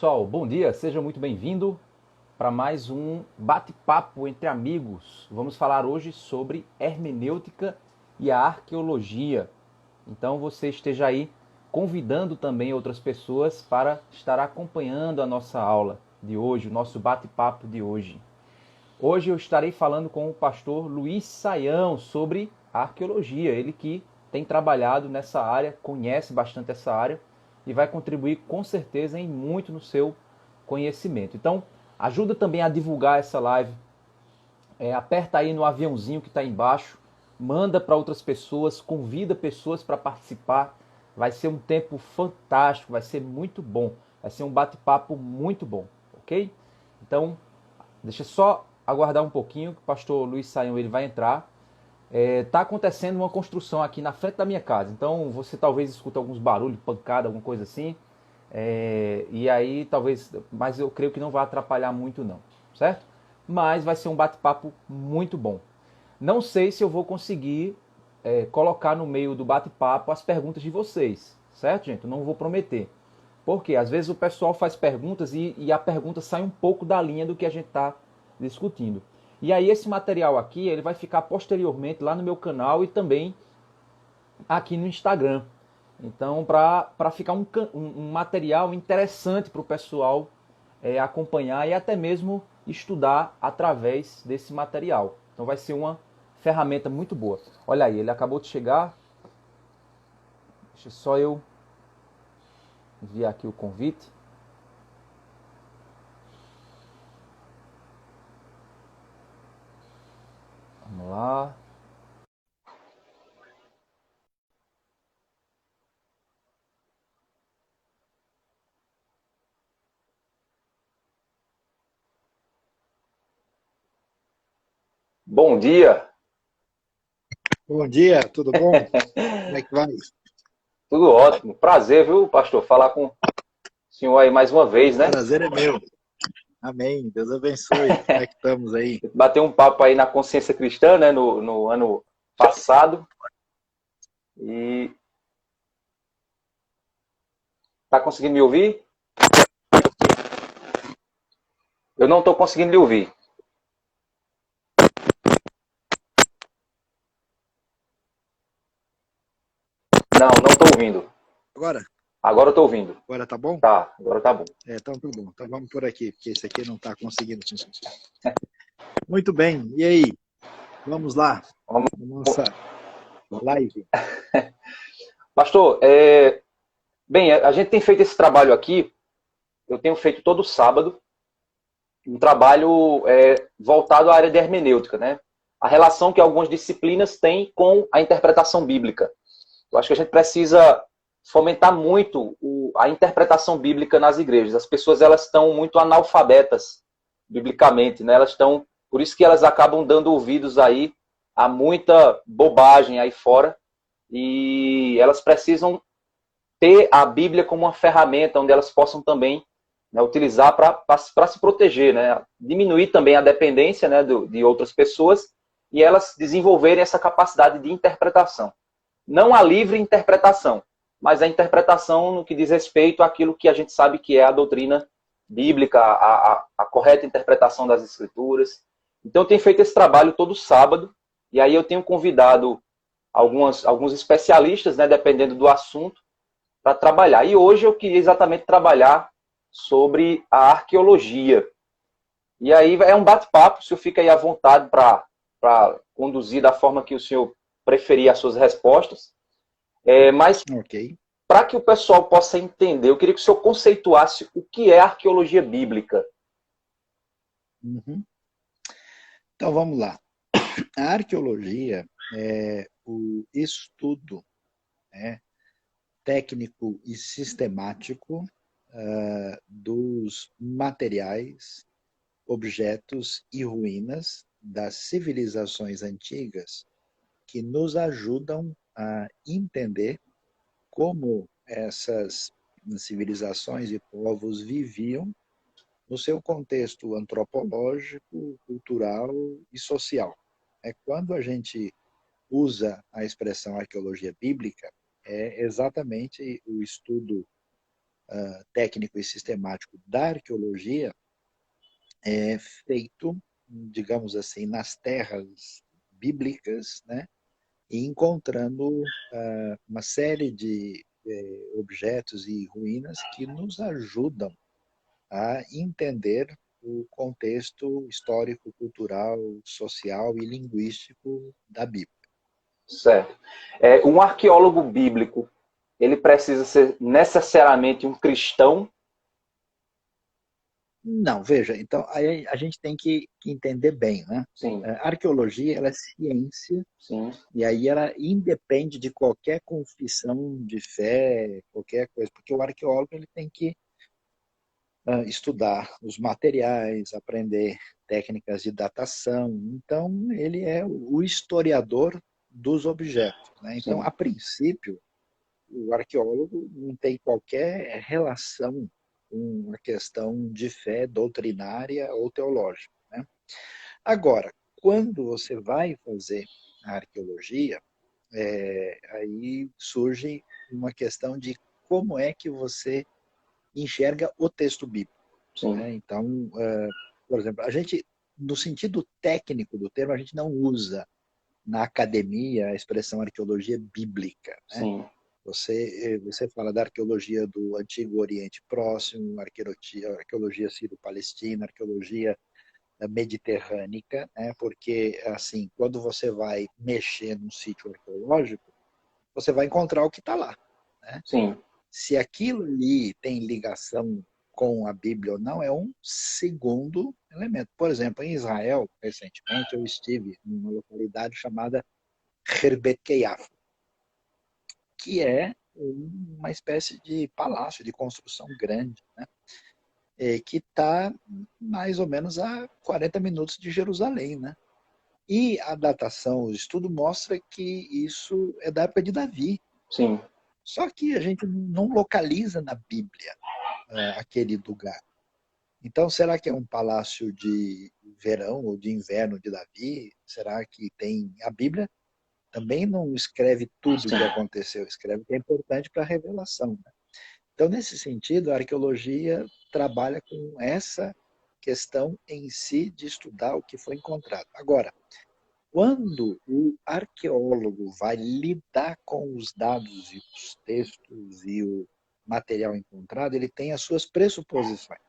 pessoal, bom dia, seja muito bem-vindo para mais um bate-papo entre amigos. Vamos falar hoje sobre hermenêutica e a arqueologia. Então você esteja aí convidando também outras pessoas para estar acompanhando a nossa aula de hoje, o nosso bate-papo de hoje. Hoje eu estarei falando com o pastor Luiz Saião sobre arqueologia, ele que tem trabalhado nessa área, conhece bastante essa área e vai contribuir com certeza em muito no seu conhecimento. Então, ajuda também a divulgar essa live, aperta aí no aviãozinho que está embaixo, manda para outras pessoas, convida pessoas para participar. Vai ser um tempo fantástico, vai ser muito bom, vai ser um bate-papo muito bom, ok? Então, deixa só aguardar um pouquinho que o pastor Luiz Saião ele vai entrar. Tá acontecendo uma construção aqui na frente da minha casa, então você talvez escute alguns barulhos, pancada, alguma coisa assim. E aí talvez, mas eu creio que não vai atrapalhar muito não, certo? Mas vai ser um bate-papo muito bom. Não sei se eu vou conseguir colocar no meio do bate-papo as perguntas de vocês, certo, gente? Eu não vou prometer. Porque às vezes o pessoal faz perguntas e a pergunta sai um pouco da linha do que a gente está discutindo. E aí esse material aqui ele vai ficar posteriormente lá no meu canal e também aqui no Instagram. Então, para ficar um material interessante para o pessoal acompanhar e até mesmo estudar através desse material. Então vai ser uma ferramenta muito boa. Olha aí, ele acabou de chegar. Deixa só eu enviar aqui o convite. Vamos lá. Bom dia. Bom dia, tudo bom? Como é que vai? Tudo ótimo. Prazer, viu, pastor? Falar com o senhor aí mais uma vez, né? Prazer é meu. Amém. Deus abençoe. Como é que estamos aí? Bater um papo aí na consciência cristã, né? No ano passado. E tá conseguindo me ouvir? Eu não estou conseguindo lhe ouvir. Não estou ouvindo. Agora? Agora eu estou ouvindo. Agora tá bom? Tá, agora tá bom. Então tudo bom. Então vamos por aqui, porque esse aqui não está conseguindo funcionar. Muito bem. E aí? Vamos lá. Vamos. Nossa live. Pastor, bem, a gente tem feito esse trabalho aqui, eu tenho feito todo sábado, um trabalho voltado à área de hermenêutica, né? A relação que algumas disciplinas têm com a interpretação bíblica. Eu acho que a gente precisa fomentar muito a interpretação bíblica nas igrejas. As pessoas elas estão muito analfabetas biblicamente, né? Elas estão, por isso que elas acabam dando ouvidos aí a muita bobagem aí fora e elas precisam ter a Bíblia como uma ferramenta onde elas possam também, né, utilizar para se proteger, né? Diminuir também a dependência, né, de outras pessoas e elas desenvolverem essa capacidade de interpretação. Não a livre interpretação, mas a interpretação no que diz respeito àquilo que a gente sabe que é a doutrina bíblica, a correta interpretação das escrituras. Então eu tenho feito esse trabalho todo sábado, e aí eu tenho convidado alguns especialistas, né, dependendo do assunto, para trabalhar. E hoje eu queria exatamente trabalhar sobre a arqueologia. E aí é um bate-papo, o senhor fica aí à vontade para conduzir da forma que o senhor preferir as suas respostas. Mas Ok. para que o pessoal possa entender, eu queria que o senhor conceituasse o que é arqueologia bíblica. Uhum. Então vamos lá. A arqueologia é o estudo, né, técnico e sistemático dos materiais, objetos e ruínas das civilizações antigas que nos ajudam a entender como essas civilizações e povos viviam no seu contexto antropológico, cultural e social. Quando a gente usa a expressão arqueologia bíblica, é exatamente o estudo técnico e sistemático da arqueologia é feito, digamos assim, nas terras bíblicas, né? E encontrando uma série de objetos e ruínas que nos ajudam a entender o contexto histórico, cultural, social e linguístico da Bíblia. Certo. Um arqueólogo bíblico, ele precisa ser necessariamente um cristão? Não, veja, então aí a gente tem que entender bem, né? Sim, A arqueologia, ela é ciência, sim, e aí ela independe de qualquer confissão de fé, qualquer coisa, porque o arqueólogo ele tem que estudar os materiais, aprender técnicas de datação. Então, ele é o historiador dos objetos, né? Então, sim, a princípio, o arqueólogo não tem qualquer relação com a questão de fé doutrinária ou teológica, né? Agora, quando você vai fazer a arqueologia, aí surge uma questão de como é que você enxerga o texto bíblico, sim, né? Então, por exemplo, a gente, no sentido técnico do termo, a gente não usa na academia a expressão arqueologia bíblica, né? sim, Você fala da arqueologia do Antigo Oriente Próximo, arqueologia sírio-palestina, arqueologia mediterrânica, né? Porque, assim, quando você vai mexer num sítio arqueológico, você vai encontrar o que está lá, né? sim, Se aquilo ali tem ligação com a Bíblia ou não, é um segundo elemento. Por exemplo, em Israel, recentemente, eu estive numa localidade chamada Herbet Keiaf, que é uma espécie de palácio de construção grande, né? Que está mais ou menos a 40 minutos de Jerusalém, né? E a datação, o estudo mostra que isso é da época de Davi. sim, Só que a gente não localiza na Bíblia aquele lugar. Então, será que é um palácio de verão ou de inverno de Davi? Será que tem. A Bíblia também não escreve tudo o sim. que aconteceu, escreve o que é importante para a revelação, né? Então, nesse sentido, a arqueologia trabalha com essa questão em si de estudar o que foi encontrado. Agora, quando o arqueólogo vai lidar com os dados e os textos e o material encontrado, ele tem as suas pressuposições.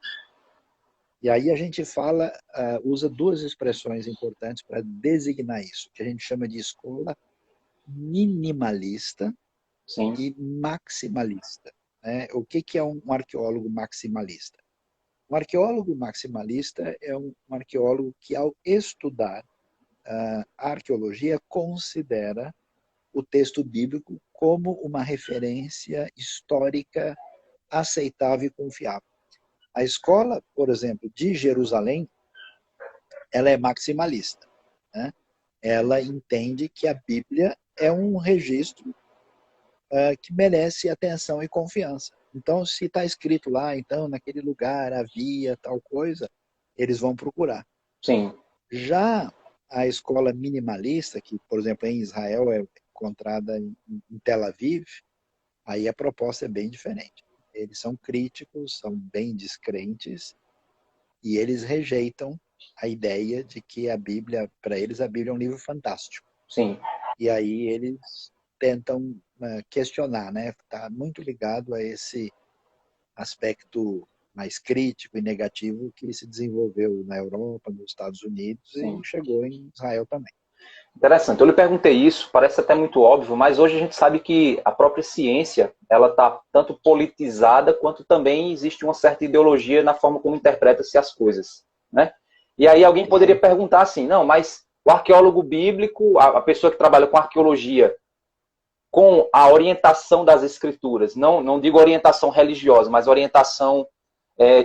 E aí a gente fala, usa duas expressões importantes para designar isso, que a gente chama de escola minimalista Sim. e maximalista, né? O que é um arqueólogo maximalista? Um arqueólogo maximalista é um arqueólogo que, ao estudar a arqueologia, considera o texto bíblico como uma referência histórica aceitável e confiável. A escola, por exemplo, de Jerusalém, ela é maximalista, né? Ela entende que a Bíblia é um registro que merece atenção e confiança. Então, se está escrito lá, então, naquele lugar havia tal coisa, eles vão procurar. Sim. Já a escola minimalista, que, por exemplo, em Israel é encontrada em Tel Aviv, aí a proposta é bem diferente. Eles são críticos, são bem descrentes, e eles rejeitam a ideia de que a Bíblia, para eles, a Bíblia é um livro fantástico. Sim. E aí eles tentam questionar, né? Está muito ligado a esse aspecto mais crítico e negativo que se desenvolveu na Europa, nos Estados Unidos Sim. e chegou em Israel também. Interessante. Eu lhe perguntei isso, parece até muito óbvio, mas hoje a gente sabe que a própria ciência, ela está tanto politizada quanto também existe uma certa ideologia na forma como interpreta-se as coisas, né? E aí alguém poderia perguntar assim, não, mas o arqueólogo bíblico, a pessoa que trabalha com arqueologia, com a orientação das escrituras, não digo orientação religiosa, mas orientação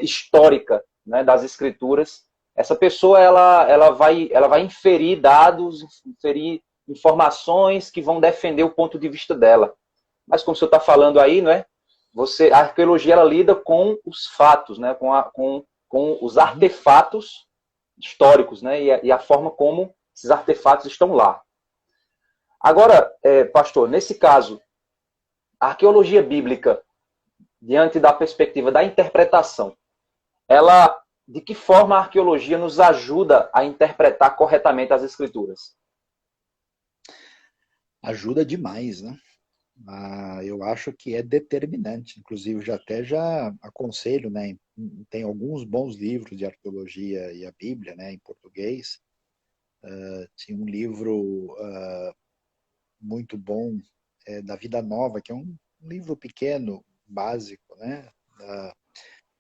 histórica, né, das escrituras, essa pessoa ela vai inferir dados, inferir informações que vão defender o ponto de vista dela. Mas como o senhor está falando aí, não é? A arqueologia ela lida com os fatos, né, com os artefatos históricos, né, e a forma como esses artefatos estão lá. Agora, pastor, nesse caso, a arqueologia bíblica diante da perspectiva da interpretação, ela, de que forma a arqueologia nos ajuda a interpretar corretamente as escrituras? Ajuda demais, né? Eu acho que é determinante. Inclusive, já aconselho, né? Tem alguns bons livros de arqueologia e a Bíblia, né? Em português. Tinha um livro muito bom da Vida Nova, que é um livro pequeno, básico, né?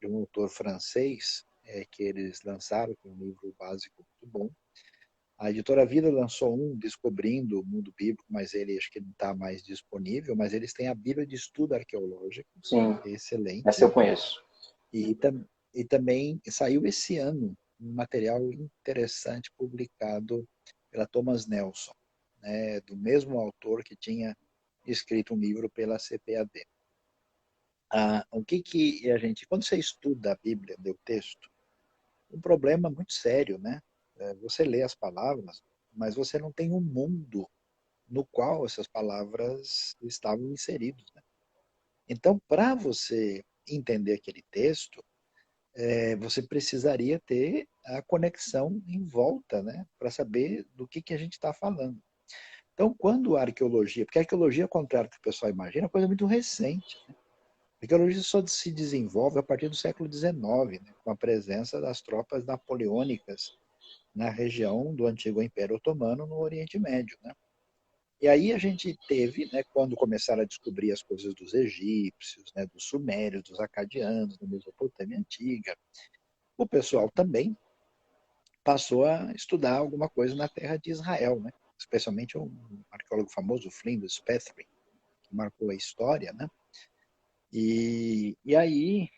De um autor francês, que eles lançaram, que é um livro básico muito bom. A editora Vida lançou um, Descobrindo o Mundo Bíblico, mas ele acho que não está mais disponível, mas eles têm a Bíblia de Estudo Arqueológico, Sim, que é excelente, essa eu conheço. e, e também saiu esse ano um material interessante publicado pela Thomas Nelson, né, do mesmo autor que tinha escrito um livro pela CPAD. O que a gente, quando você estuda a Bíblia, o texto, um problema muito sério, né? Você lê as palavras, mas você não tem um mundo no qual essas palavras estavam inseridas, né? Então, para você entender aquele texto, você precisaria ter a conexão em volta, né? Para saber do que a gente está falando. Então, quando a arqueologia, porque a arqueologia, ao contrário do que o pessoal imagina, é uma coisa muito recente, né? A arqueologia só se desenvolve a partir do século XIX, né? Com a presença das tropas napoleônicas na região do antigo Império Otomano no Oriente Médio, né? E aí a gente teve, né, quando começaram a descobrir as coisas dos egípcios, né, dos sumérios, dos acadianos, da Mesopotâmia antiga, o pessoal também passou a estudar alguma coisa na terra de Israel, né? Especialmente um arqueólogo famoso, Flinders Petrie, que marcou a história, né? E aí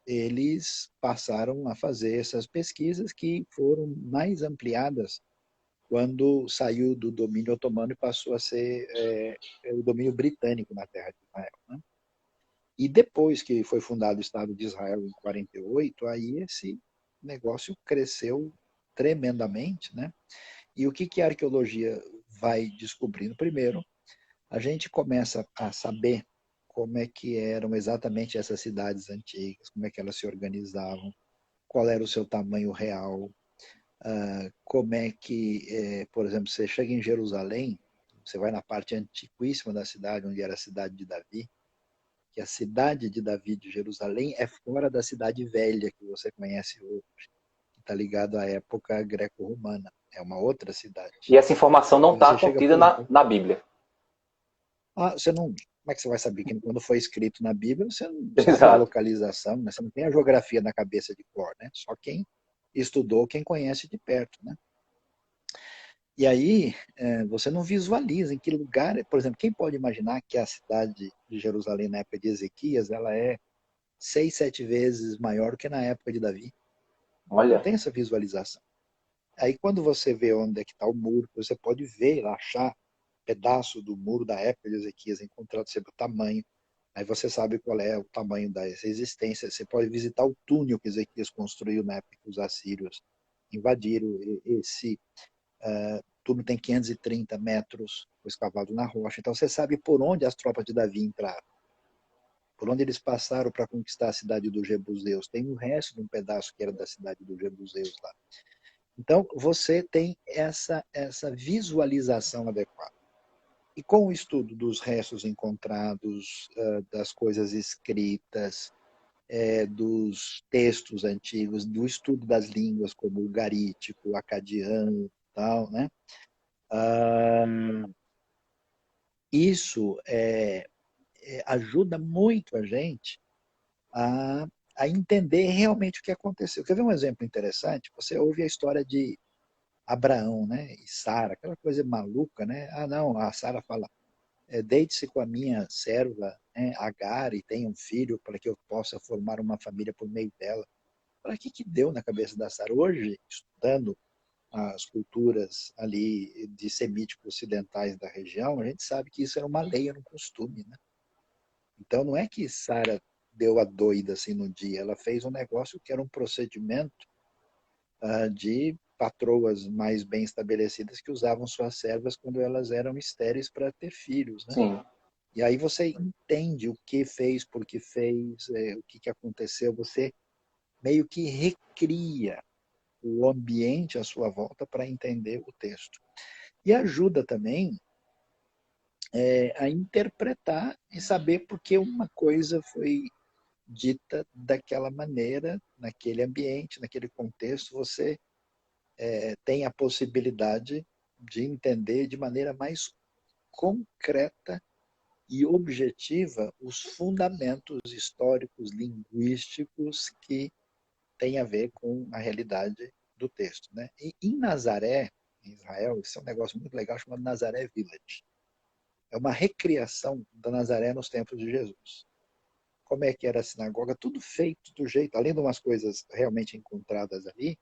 eles passaram a fazer essas pesquisas que foram mais ampliadas quando saiu do domínio otomano e passou a ser o domínio britânico na terra de Israel, né? E depois que foi fundado o Estado de Israel em 48, aí esse negócio cresceu tremendamente, né? E o que a arqueologia vai descobrindo? Primeiro, a gente começa a saber como é que eram exatamente essas cidades antigas, como é que elas se organizavam, qual era o seu tamanho real, como é que, por exemplo, você chega em Jerusalém, você vai na parte antiquíssima da cidade, onde era a cidade de Davi, que a cidade de Davi de Jerusalém é fora da cidade velha que você conhece hoje, que está ligado à época greco-romana. É uma outra cidade. E essa informação não E está você chega, contida por exemplo, na Bíblia. você não, como é que você vai saber que quando foi escrito na Bíblia, você não sabe a Exato. localização, né? Você não tem a geografia na cabeça de cor, né? Só quem estudou, quem conhece de perto, né? E aí, você não visualiza em que lugar, por exemplo, quem pode imaginar que a cidade de Jerusalém na época de Ezequias, ela é 6, 7 vezes maior que na época de Davi? Não Olha, tem essa visualização. Aí quando você vê onde é que está o muro, você pode ver, achar pedaço do muro da época de Ezequias, encontrado sempre o tamanho. Aí você sabe qual é o tamanho da existência. Você pode visitar o túnel que Ezequias construiu na época que os assírios invadiram. Esse túnel tem 530 metros, foi escavado na rocha. Então você sabe por onde as tropas de Davi entraram, por onde eles passaram para conquistar a cidade dos Jebuseus. Tem o resto de um pedaço que era da cidade dos Jebuseus lá. Então você tem essa visualização adequada. E com o estudo dos restos encontrados, das coisas escritas, dos textos antigos, do estudo das línguas como o garítico, o acadiano, tal, né? Isso ajuda muito a gente a, a entender realmente o que aconteceu. Quer ver um exemplo interessante? Você ouve a história de Abraão, né? E Sara, aquela coisa maluca, né? Ah, não, a Sara fala, deite-se com a minha serva, né, Agar, e tenha um filho para que eu possa formar uma família por meio dela. Para que deu na cabeça da Sara? Hoje, estudando as culturas ali de semíticos ocidentais da região, a gente sabe que isso era uma lei, era um costume, né? Então não é que Sara deu a doida assim no dia, ela fez um negócio que era um procedimento de patroas mais bem estabelecidas que usavam suas servas quando elas eram estéreis para ter filhos, né? sim. E aí você entende o que fez, por que fez, o que aconteceu. Você meio que recria o ambiente à sua volta para entender o texto. E ajuda também a interpretar e saber por que uma coisa foi dita daquela maneira, naquele ambiente, naquele contexto. Você tem a possibilidade de entender de maneira mais concreta e objetiva os fundamentos históricos, linguísticos que têm a ver com a realidade do texto. Né? E em Nazaré, em Israel, isso é um negócio muito legal chamado Nazaré Village. É uma recriação da Nazaré nos tempos de Jesus. Como é que era a sinagoga? Tudo feito do jeito, além de umas coisas realmente encontradas ali,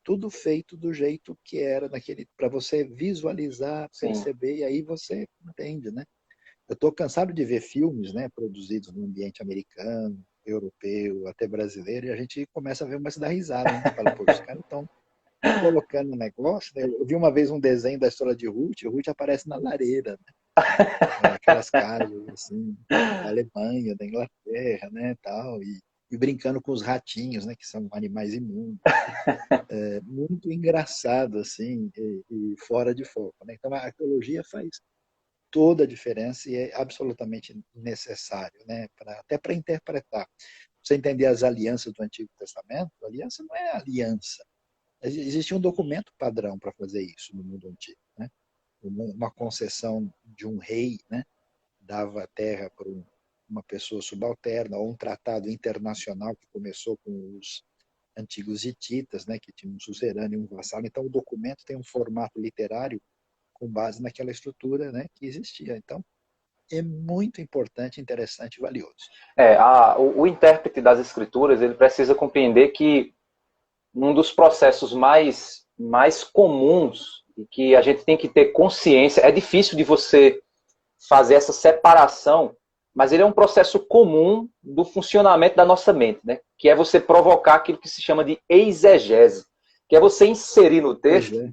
tudo feito do jeito que era naquele, para você visualizar, Sim. perceber, e aí você entende, né? Eu estou cansado de ver filmes, né, produzidos no ambiente americano, europeu, até brasileiro, e a gente começa a ver umas da risada, né? Fala, pô, os caras estão colocando um negócio, né? Eu vi uma vez um desenho da história de Ruth aparece na lareira, né? Aquelas casas assim, da Alemanha, da Inglaterra, né, tal, e brincando com os ratinhos, né, que são animais imundos. Muito engraçado, assim, e fora de foco, né? Então, a arqueologia faz toda a diferença e é absolutamente necessário, né? Até para interpretar. Você entender as alianças do Antigo Testamento, a aliança não é aliança. Existia um documento padrão para fazer isso no mundo antigo, né? Uma concessão de um rei, né? Dava a terra para uma pessoa subalterna, ou um tratado internacional que começou com os antigos hititas, né, que tinham um suzerano e um vassalo. Então, o documento tem um formato literário com base naquela estrutura, né, que existia. Então, é muito importante, interessante e valioso. O intérprete das escrituras, ele precisa compreender que um dos processos mais comuns e que a gente tem que ter consciência, é difícil de você fazer essa separação, mas ele é um processo comum do funcionamento da nossa mente, né? Que é você provocar aquilo que se chama de exegese, que é você inserir no Pois texto é.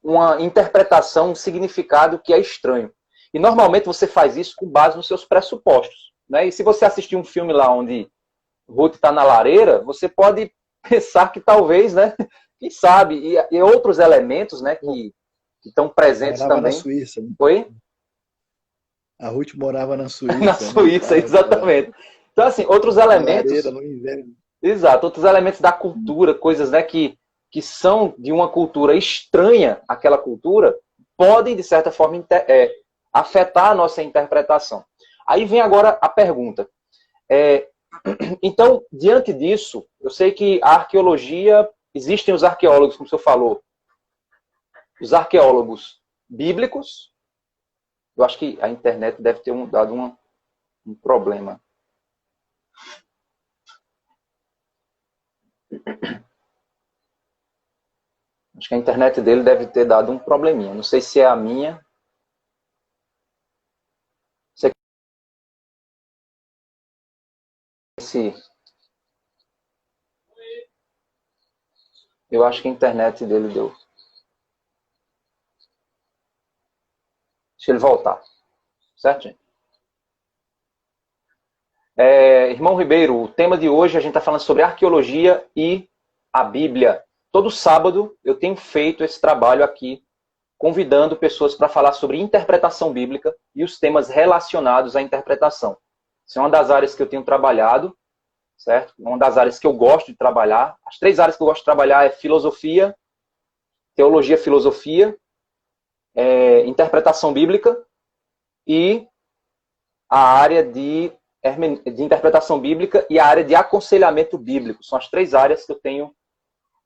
uma interpretação, um significado que é estranho. E normalmente você faz isso com base nos seus pressupostos. Né? E se você assistir um filme lá onde Ruth está na lareira, você pode pensar que talvez, né? Quem sabe? E outros elementos, né? Que estão presentes Morava na também. Suíça, né? Foi? A Ruth morava na Na Suíça, né? Suíça, Tal, tava exatamente. Então, assim, outros na lareira elementos, no inverno. exato, outros elementos da cultura, coisas, né, que são de uma cultura estranha àquela cultura, podem, de certa forma, afetar a nossa interpretação. Aí vem agora a pergunta. Então, diante disso, eu sei que a arqueologia, existem os arqueólogos, como o senhor falou, os arqueólogos bíblicos. Eu acho que a internet deve ter dado um problema. Acho que a internet dele deve ter dado um probleminha. Não sei se é a minha. Se eu acho que a internet dele deu. Deixa ele voltar. Certo, gente? Irmão Ribeiro, o tema de hoje a gente está falando sobre arqueologia e a Bíblia. Todo sábado eu tenho feito esse trabalho aqui, convidando pessoas para falar sobre interpretação bíblica e os temas relacionados à interpretação. Isso é uma das áreas que eu tenho trabalhado, certo? Uma das áreas que eu gosto de trabalhar. As 3 áreas que eu gosto de trabalhar é filosofia, teologia, filosofia, interpretação bíblica e a área de interpretação bíblica e a área de aconselhamento bíblico. São as 3 áreas que eu tenho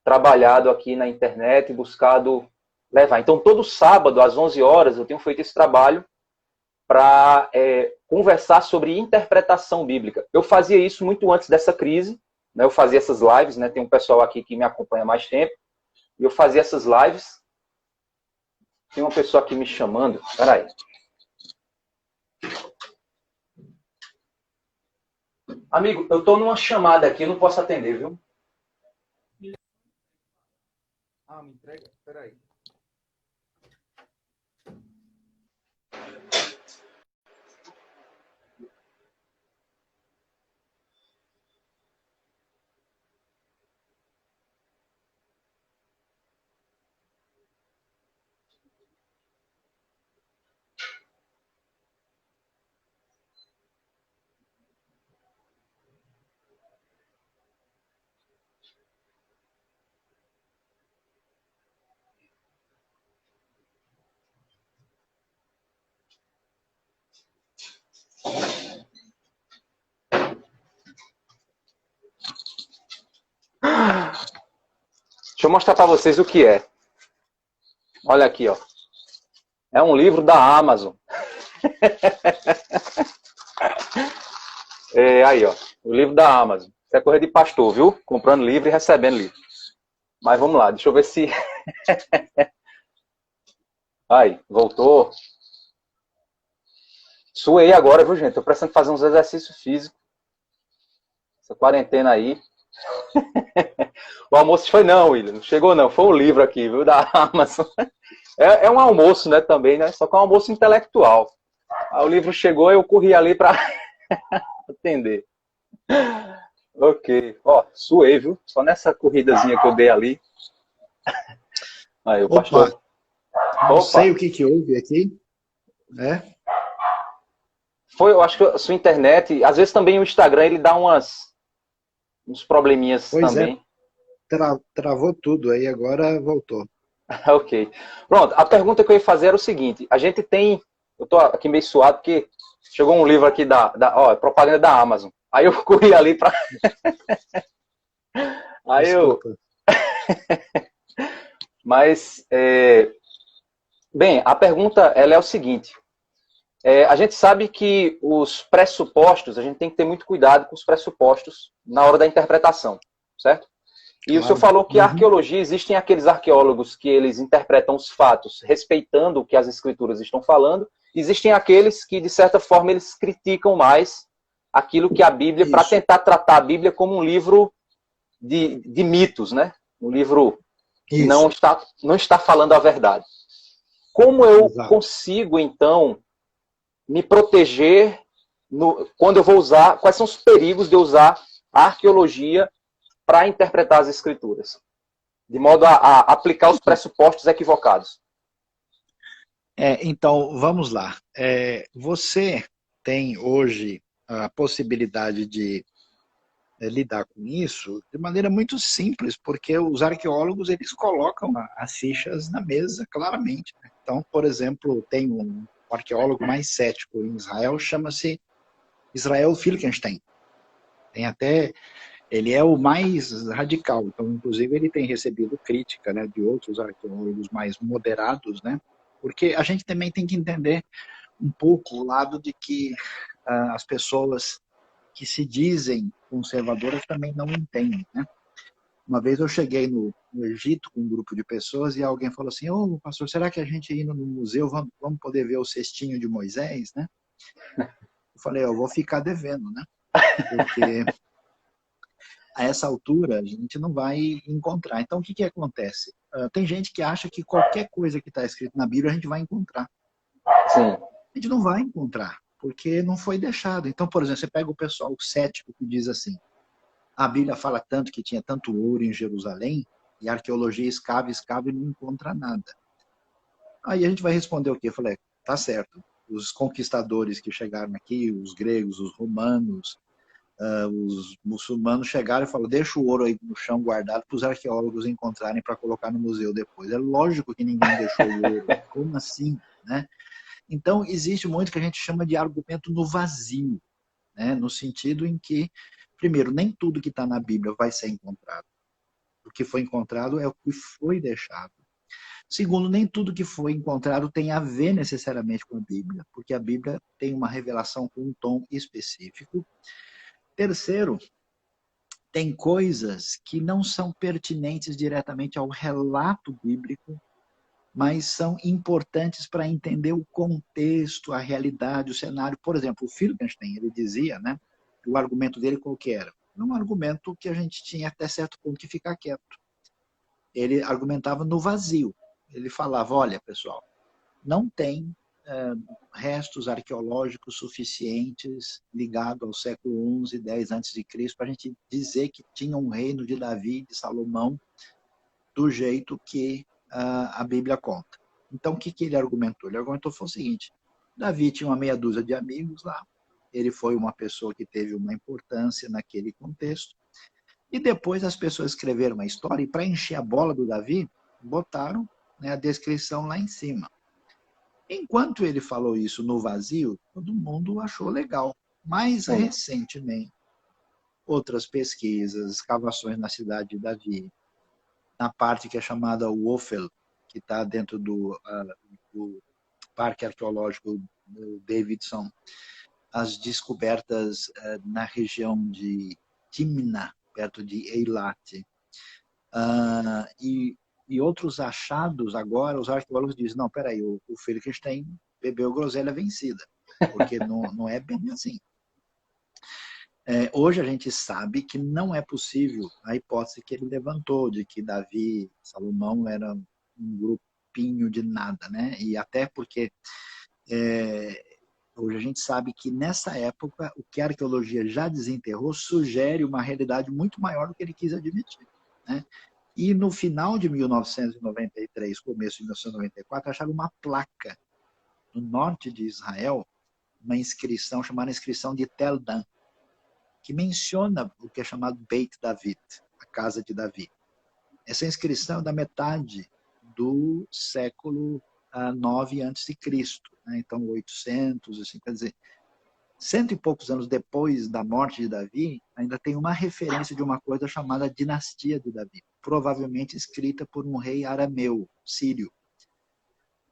trabalhado aqui na internet e buscado levar. Então, todo sábado, às 11 horas, eu tenho feito esse trabalho para conversar sobre interpretação bíblica. Eu fazia isso muito antes dessa crise, né? Eu fazia essas lives, né? Tem um pessoal aqui que me acompanha há mais tempo, e eu fazia essas lives. Tem uma pessoa aqui me chamando. Peraí. Amigo, eu estou numa chamada aqui, eu não posso atender, viu? Me entrega? Peraí. Deixa eu mostrar para vocês o que é. Olha aqui, ó. É um livro da Amazon. Aí, ó. O livro da Amazon. Isso é coisa de pastor, viu? Comprando livro e recebendo livro. Mas vamos lá, deixa eu ver se... Aí, voltou. Suei agora, viu, gente? Tô precisando fazer uns exercícios físicos. Essa quarentena aí. O almoço foi não, William. Não chegou não. Foi um livro aqui, viu? Da Amazon. É um almoço, né, também, né? Só que é um almoço intelectual. Aí o livro chegou e eu corri ali para atender. Ok. Ó, suei, viu? Só nessa corridazinha que eu dei ali. Aí, o pastor... Não sei o que houve aqui, né? Foi, eu acho que a sua internet, às vezes também o Instagram, ele dá uns probleminhas Pois é, também. travou tudo aí, agora voltou. Ok. Pronto, a pergunta que eu ia fazer era o seguinte, a gente tem, eu tô aqui meio suado porque chegou um livro aqui ó, propaganda da Amazon. Aí eu corri ali para... Aí Desculpa. Mas, bem, a pergunta ela é o seguinte, a gente sabe que os pressupostos, a gente tem que ter muito cuidado com os pressupostos na hora da interpretação, certo? E o senhor falou que a arqueologia, existem aqueles arqueólogos que eles interpretam os fatos respeitando o que as escrituras estão falando, existem aqueles que, de certa forma, eles criticam mais aquilo que a Bíblia, para tentar tratar a Bíblia como um livro de mitos, né? Um livro que não está falando a verdade. Como eu consigo, então, me proteger quando eu vou usar, quais são os perigos de eu usar a arqueologia para interpretar as escrituras, de modo a aplicar os pressupostos equivocados? Então, vamos lá. Você tem hoje a possibilidade de lidar com isso de maneira muito simples, porque os arqueólogos eles colocam as fichas na mesa claramente. Então, por exemplo, tem um arqueólogo mais cético em Israel, chama-se Israel Finkelstein. Tem até, ele é o mais radical, então inclusive ele tem recebido crítica, né, de outros arqueólogos mais moderados, né, porque a gente também tem que entender um pouco o lado de que as pessoas que se dizem conservadoras também não entendem, né? Uma vez eu cheguei no Egito com um grupo de pessoas e alguém falou assim, ô pastor, será que a gente indo no museu vamos poder ver o cestinho de Moisés, né? Eu falei, eu vou ficar devendo, né? Porque a essa altura a gente não vai encontrar. Então o que acontece? Tem gente que acha que qualquer coisa que está escrito na Bíblia a gente vai encontrar. Sim. A gente não vai encontrar, porque não foi deixado. Então, por exemplo, você pega o pessoal cético que diz assim, a Bíblia fala tanto que tinha tanto ouro em Jerusalém, e a arqueologia escava e não encontra nada. Aí a gente vai responder o quê? Eu falei, tá certo. Os conquistadores que chegaram aqui, os gregos, os romanos, os muçulmanos chegaram e falaram, deixa o ouro aí no chão guardado para os arqueólogos encontrarem para colocar no museu depois. É lógico que ninguém deixou o ouro. Como assim? Né? Então, existe muito que a gente chama de argumento no vazio, né? No sentido em que, primeiro, nem tudo que está na Bíblia vai ser encontrado. O que foi encontrado é o que foi deixado. Segundo, nem tudo que foi encontrado tem a ver necessariamente com a Bíblia, porque a Bíblia tem uma revelação com um tom específico. Terceiro, tem coisas que não são pertinentes diretamente ao relato bíblico, mas são importantes para entender o contexto, a realidade, o cenário. Por exemplo, o Finkelstein, ele dizia, né, o argumento dele qual que era? Um argumento que a gente tinha até certo ponto que ficar quieto. Ele argumentava no vazio. Ele falava, olha, pessoal, não tem restos arqueológicos suficientes ligados ao século XI e 10 a.C. para a gente dizer que tinha um reino de Davi e de Salomão do jeito que a Bíblia conta. Então, o que ele argumentou? Ele argumentou foi o seguinte, Davi tinha uma meia dúzia de amigos lá, ele foi uma pessoa que teve uma importância naquele contexto, e depois as pessoas escreveram uma história e para encher a bola do Davi, botaram, né, a descrição lá em cima. Enquanto ele falou isso no vazio, todo mundo achou legal. Mais recentemente, outras pesquisas, escavações na cidade de Davi, na parte que é chamada Wofel, que está dentro do Parque Arqueológico do Davidson, as descobertas na região de Timna, perto de Eilat, e outros achados. Agora os arqueólogos dizem, não, peraí, o Frankenstein bebeu groselha vencida, porque não é bem assim. Hoje a gente sabe que não é possível a hipótese que ele levantou, de que Davi e Salomão eram um grupinho de nada, né? E até porque hoje a gente sabe que nessa época o que a arqueologia já desenterrou sugere uma realidade muito maior do que ele quis admitir, né? E no final de 1993, começo de 1994, acharam uma placa no norte de Israel, uma inscrição chamada inscrição de Tel Dan, que menciona o que é chamado Beit David, a casa de Davi. Essa inscrição é da metade do século 9 a.C., né? Então 800, assim, quer dizer, cento e poucos anos depois da morte de Davi, ainda tem uma referência de uma coisa chamada dinastia de Davi, provavelmente escrita por um rei arameu, sírio.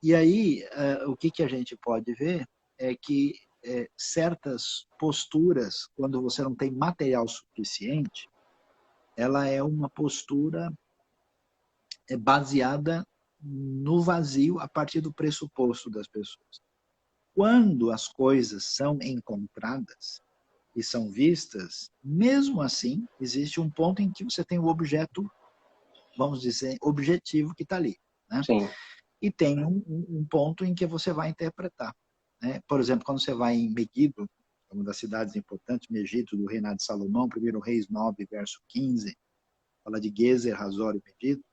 E aí, o que a gente pode ver é que certas posturas, quando você não tem material suficiente, ela é uma postura baseada no vazio a partir do pressuposto das pessoas. Quando as coisas são encontradas e são vistas, mesmo assim, existe um ponto em que você tem o objeto, vamos dizer, objetivo que está ali, né? Sim. E tem um ponto em que você vai interpretar, né? Por exemplo, quando você vai em Megido, uma das cidades importantes, Megido, do reinado de Salomão, 1 Reis 9, verso 15, fala de Gezer, Hazor e Megido.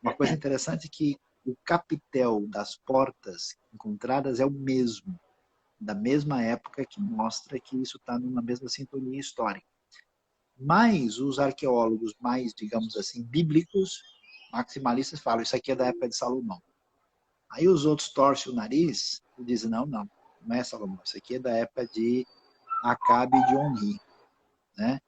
Uma coisa interessante é que o capitel das portas encontradas é o mesmo, da mesma época, que mostra que isso está numa mesma sintonia histórica. Mas os arqueólogos mais, digamos assim, bíblicos, maximalistas, falam, isso aqui é da época de Salomão. Aí os outros torcem o nariz e dizem, não é Salomão, isso aqui é da época de Acabe e de Onri, né?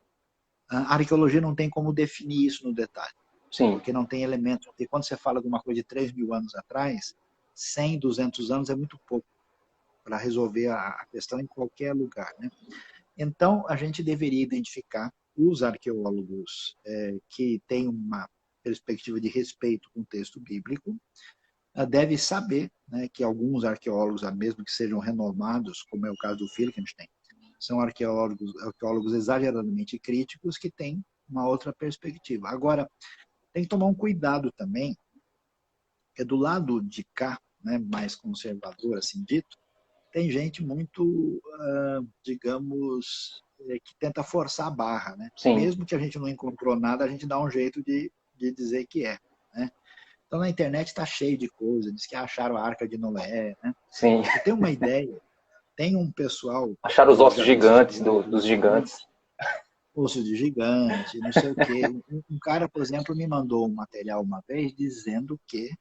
A arqueologia não tem como definir isso no detalhe. Sim. Porque não tem elementos. Porque quando você fala de uma coisa de 3.000 anos atrás, 100, 200 anos é muito pouco para resolver a questão em qualquer lugar, né? Então, a gente deveria identificar os arqueólogos que têm uma perspectiva de respeito com o texto bíblico, deve saber, né, que alguns arqueólogos, mesmo que sejam renomados, como é o caso do Frankenstein, são arqueólogos exageradamente críticos que têm uma outra perspectiva. Agora, tem que tomar um cuidado também, que do lado de cá, né, mais conservador, assim dito, tem gente muito, digamos, que tenta forçar a barra, né? Sim. Mesmo que a gente não encontrou nada, a gente dá um jeito de dizer que é, né? Então, na internet está cheio de coisa, diz que acharam a Arca de Noé, né? Sim. Você tem uma ideia, tem um pessoal... Acharam os ossos gigantes dos gigantes. Osso de gigante, não sei o quê. Um cara, por exemplo, me mandou um material uma vez dizendo que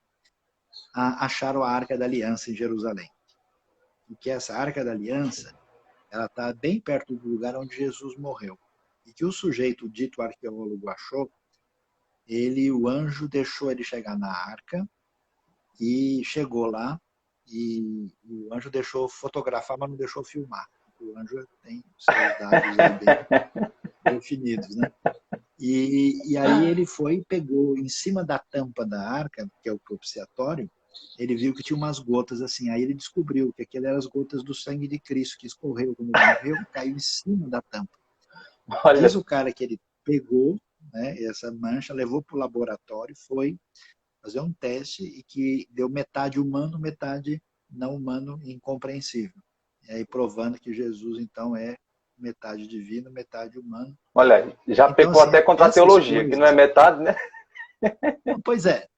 acharam a Arca da Aliança em Jerusalém. E que essa Arca da Aliança, ela está bem perto do lugar onde Jesus morreu. E que o sujeito, o dito arqueólogo, achou, o anjo deixou ele chegar na arca e chegou lá e o anjo deixou fotografar, mas não deixou filmar. O anjo tem seus dados aí bem definidos, né? E aí ele foi e pegou em cima da tampa da arca, que é o propiciatório, ele viu que tinha umas gotas assim. Aí ele descobriu que aquelas eram as gotas do sangue de Cristo que escorreu quando ele morreu e caiu em cima da tampa. Olha. Diz o cara que ele pegou, né, essa mancha, levou para o laboratório, foi fazer um teste e que deu metade humano, metade não humano, incompreensível. E aí provando que Jesus, então, é metade divino, metade humano. Olha, já então, pecou assim, até contra a teologia, coisas... que não é metade, né? Pois é.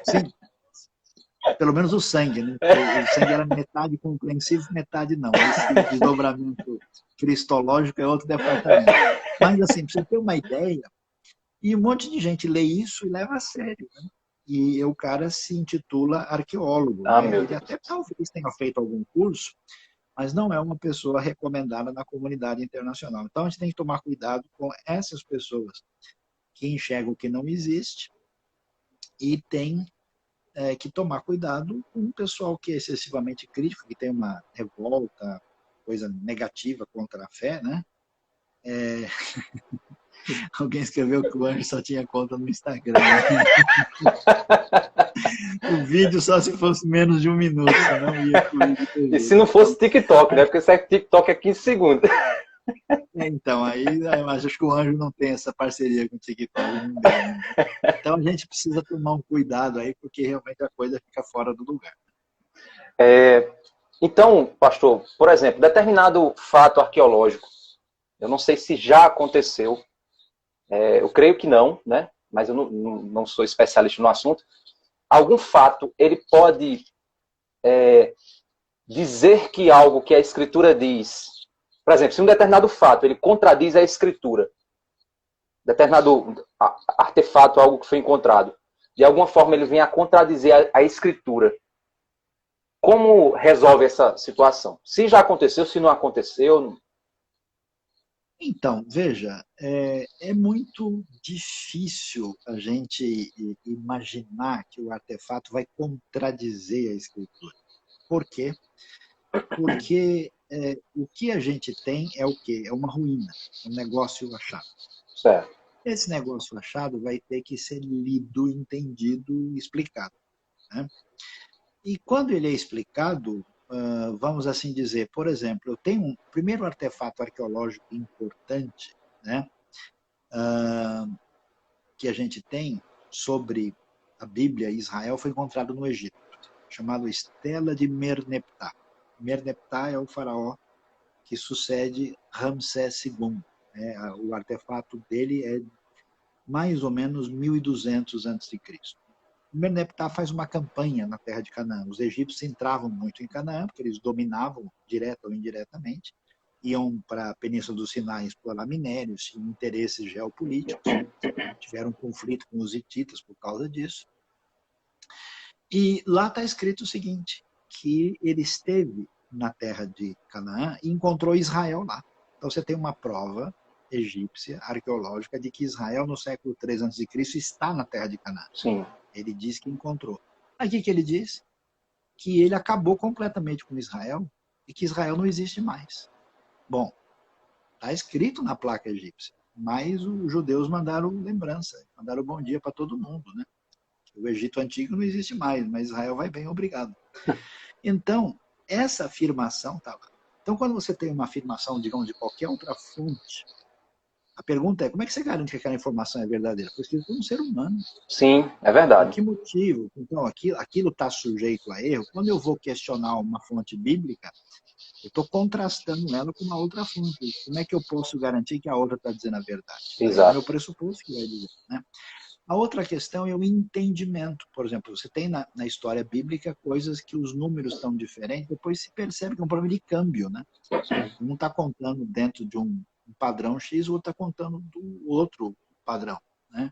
Sim. Pelo menos o sangue, né? O sangue era metade compreensível, metade não. Esse desdobramento cristológico é outro departamento. Mas, assim, para você ter uma ideia, e um monte de gente lê isso e leva a sério, né? E o cara se intitula arqueólogo. Ah, né? meu Ele Deus. até talvez tenha feito algum curso, mas não é uma pessoa recomendada na comunidade internacional. Então, a gente tem que tomar cuidado com essas pessoas que enxerga o que não existe e tem que tomar cuidado com o pessoal que é excessivamente crítico, que tem uma revolta, coisa negativa contra a fé, né? Alguém escreveu que o Anjo só tinha conta no Instagram. O vídeo só se fosse menos de 1 minuto, senão ia pro IGTV. E se não fosse TikTok, né? Porque TikTok é 15 segundos. Então, aí eu acho que o Anjo não tem essa parceria com o TikTok. Não deu, né? Então a gente precisa tomar um cuidado aí, porque realmente a coisa fica fora do lugar. Então, pastor, por exemplo, determinado fato arqueológico, eu não sei se já aconteceu, eu creio que não, né? Mas eu não sou especialista no assunto. Algum fato, ele pode dizer que algo que a Escritura diz, por exemplo, se um determinado fato, ele contradiz a Escritura, determinado artefato, algo que foi encontrado, de alguma forma ele vem a contradizer a Escritura. Como resolve essa situação? Se já aconteceu, se não aconteceu... Então, veja, é muito difícil a gente imaginar que o artefato vai contradizer a Escritura. Por quê? Porque o que a gente tem é o quê? É uma ruína, um negócio achado. Certo. Esse negócio achado vai ter que ser lido, entendido, explicado, né? E quando ele é explicado, vamos assim dizer, por exemplo, eu tenho um primeiro artefato arqueológico importante, né, que a gente tem sobre a Bíblia e Israel, foi encontrado no Egito, chamado Estela de Merneptah. Merneptah é o faraó que sucede Ramsés II. O artefato dele é mais ou menos 1200 a.C. Merneptah faz uma campanha na terra de Canaã. Os egípcios entravam muito em Canaã, porque eles dominavam, direta ou indiretamente, iam para a Península do Sinai explorar minérios, tinham interesses geopolíticos, tiveram um conflito com os hititas por causa disso. E lá está escrito o seguinte, que ele esteve na terra de Canaã e encontrou Israel lá. Então você tem uma prova egípcia, arqueológica, de que Israel, no século 3 a.C., está na terra de Canaã. Sim. Ele diz que encontrou. Aí o que ele diz? Que ele acabou completamente com Israel e que Israel não existe mais. Bom, está escrito na placa egípcia, mas os judeus mandaram lembrança, mandaram bom dia para todo mundo, né? O Egito Antigo não existe mais, mas Israel vai bem, obrigado. Então, essa afirmação está lá. Então, quando você tem uma afirmação, digamos, de qualquer outra fonte, a pergunta é, como é que você garante que aquela informação é verdadeira? Foi escrito por um ser humano. Sim, é Por verdade. que motivo? Então, aquilo está sujeito a erro. Quando eu vou questionar uma fonte bíblica, eu estou contrastando ela com uma outra fonte. Como é que eu posso garantir que a outra está dizendo a verdade? Exato. É o meu pressuposto que vai dizer, né? A outra questão é o entendimento. Por exemplo, você tem na história bíblica coisas que os números estão diferentes, depois se percebe que é um problema de câmbio, né? Um está contando dentro de um padrão X, o outro está contando do outro padrão, né?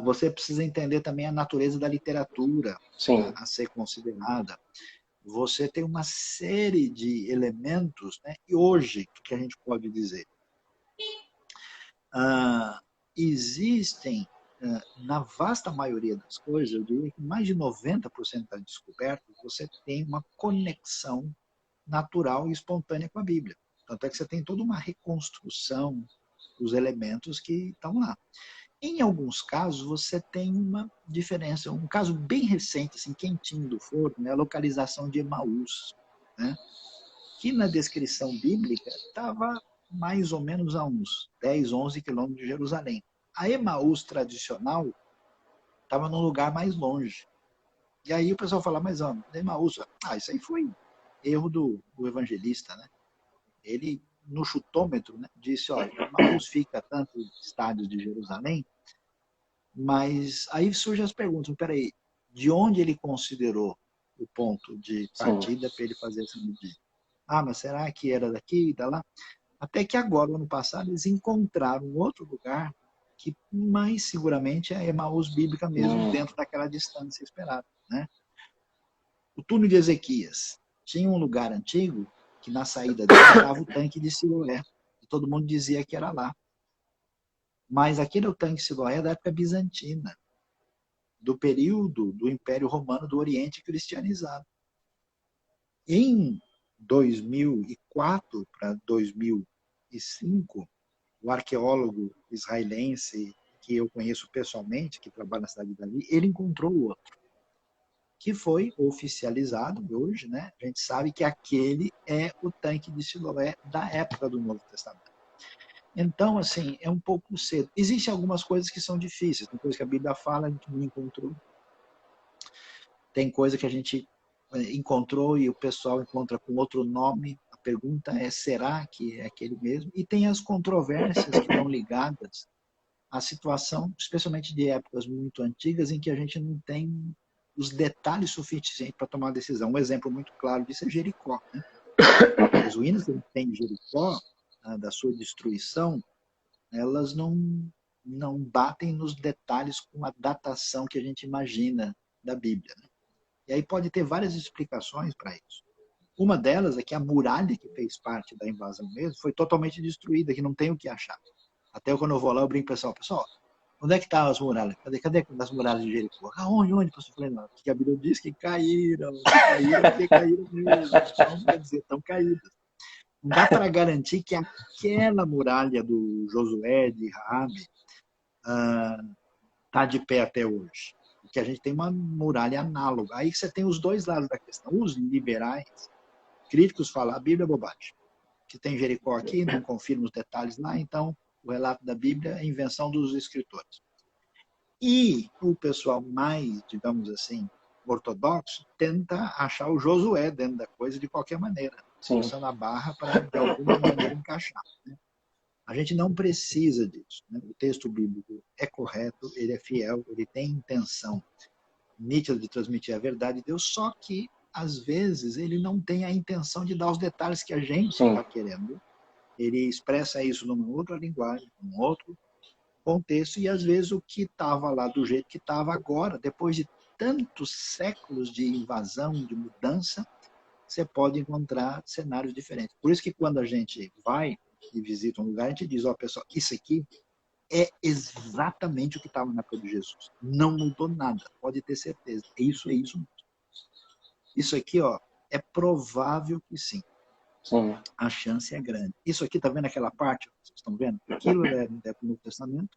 Você precisa entender também a natureza da literatura a ser considerada. Você tem uma série de elementos, né? E hoje, o que a gente pode dizer? Existem, na vasta maioria das coisas, eu diria que mais de 90% das descobertas, você tem uma conexão natural e espontânea com a Bíblia. Tanto é que você tem toda uma reconstrução dos elementos que estão lá. Em alguns casos, você tem uma diferença. Um caso bem recente, assim, quentinho do forno, é a localização de Emaús, né? Que na descrição bíblica estava mais ou menos a uns 10, 11 quilômetros de Jerusalém. A Emaús tradicional estava num lugar mais longe. E aí o pessoal fala, mas Emaús, isso aí foi erro do evangelista, né? Ele, no chutômetro, né, disse, olha, Emaús fica a tantos estádios de Jerusalém, mas aí surgem as perguntas, peraí, de onde ele considerou o ponto de partida para ele fazer essa medida? Mas será que era daqui e da lá? Até que agora, no ano passado, eles encontraram um outro lugar que mais seguramente é a Emaús bíblica mesmo, dentro daquela distância esperada, né? O túnel de Ezequias tinha um lugar antigo que na saída dele estava o tanque de Siloé. E todo mundo dizia que era lá. Mas aquele tanque Siloé é da época bizantina, do período do Império Romano do Oriente cristianizado. Em 2004 para 2005, o arqueólogo israelense que eu conheço pessoalmente, que trabalha na cidade de Davi, ele encontrou outro, que foi oficializado hoje, né? A gente sabe que aquele é o tanque de Siloé da época do Novo Testamento. Então, assim, é um pouco cedo. Existem algumas coisas que são difíceis, tem coisa que a Bíblia fala, a gente não encontrou. Tem coisa que a gente encontrou e o pessoal encontra com outro nome. A pergunta é, será que é aquele mesmo? E tem as controvérsias que estão ligadas à situação, especialmente de épocas muito antigas, em que a gente não tem os detalhes suficientes para tomar uma decisão. Um exemplo muito claro disso é Jericó, né? As ruínas que a gente tem em Jericó, da sua destruição, elas não batem nos detalhes com a datação que a gente imagina da Bíblia, né? E aí pode ter várias explicações para isso. Uma delas é que a muralha que fez parte da invasão mesmo foi totalmente destruída, que não tem o que achar. Até quando eu vou lá, eu brinco pessoal, onde é que estão as muralhas? Cadê as muralhas de Jericó? Onde? Eu falei, não, porque a Bíblia diz que caíram porque caíram mesmo. Então, quer dizer, estão caídas. Não dá para garantir que aquela muralha do Josué, de Raabe, está de pé até hoje. Porque a gente tem uma muralha análoga. Aí você tem os dois lados da questão. Os liberais, críticos falam, a Bíblia é bobagem. Que tem Jericó aqui, não confirma os detalhes lá, então o relato da Bíblia é invenção dos escritores. E o pessoal mais, digamos assim, ortodoxo, tenta achar o Josué dentro da coisa de qualquer maneira, forçando a barra para, de alguma maneira, encaixar, né? A gente não precisa disso, né? O texto bíblico é correto, ele é fiel, ele tem intenção nítida de transmitir a verdade de Deus, só que, às vezes, ele não tem a intenção de dar os detalhes que a gente está querendo. Ele expressa isso numa outra linguagem, num outro contexto, e às vezes o que estava lá do jeito que estava agora, depois de tantos séculos de invasão, de mudança, você pode encontrar cenários diferentes. Por isso que quando a gente vai e visita um lugar, a gente diz, pessoal, isso aqui é exatamente o que estava na época de Jesus. Não mudou nada, pode ter certeza. É isso mesmo. Isso aqui, é provável que sim. Sim. A chance é grande. Isso aqui, tá vendo aquela parte? Vocês estão vendo? Aquilo é da época do Novo Testamento.